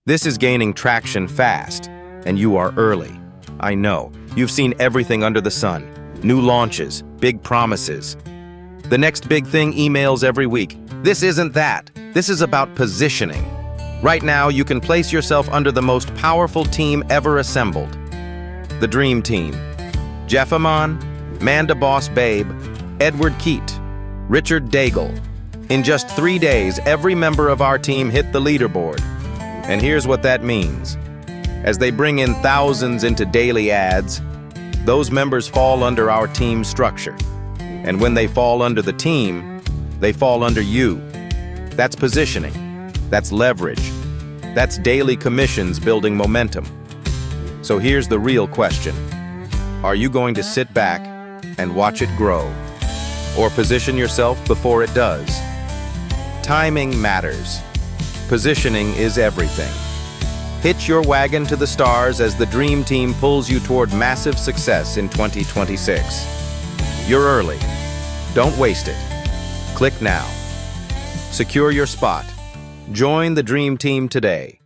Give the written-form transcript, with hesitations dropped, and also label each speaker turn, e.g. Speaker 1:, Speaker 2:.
Speaker 1: This is gaining traction fast, and you are early. I know, you've seen everything under the sun. New launches, big promises. The next big thing, emails every week. This isn't that. This is about positioning. Right now, you can place yourself under the most powerful team ever assembled. The Dream Team. Jeff Amon, Manda Boss Babe, Edward Keat, Richard Daigle. In just 3 days, every member of our team hit the leaderboard. And here's what that means. As they bring in thousands into daily ads, those members fall under our team structure. And when they fall under the team, they fall under you. That's positioning. That's leverage. That's daily commissions building momentum. So here's the real question. Are you going to sit back and watch it grow? Or position yourself before it does? Timing matters. Positioning is everything. Hitch your wagon to the stars as the Dream Team pulls you toward massive success in 2026. You're early. Don't waste it. Click now. Secure your spot. Join the Dream Team today.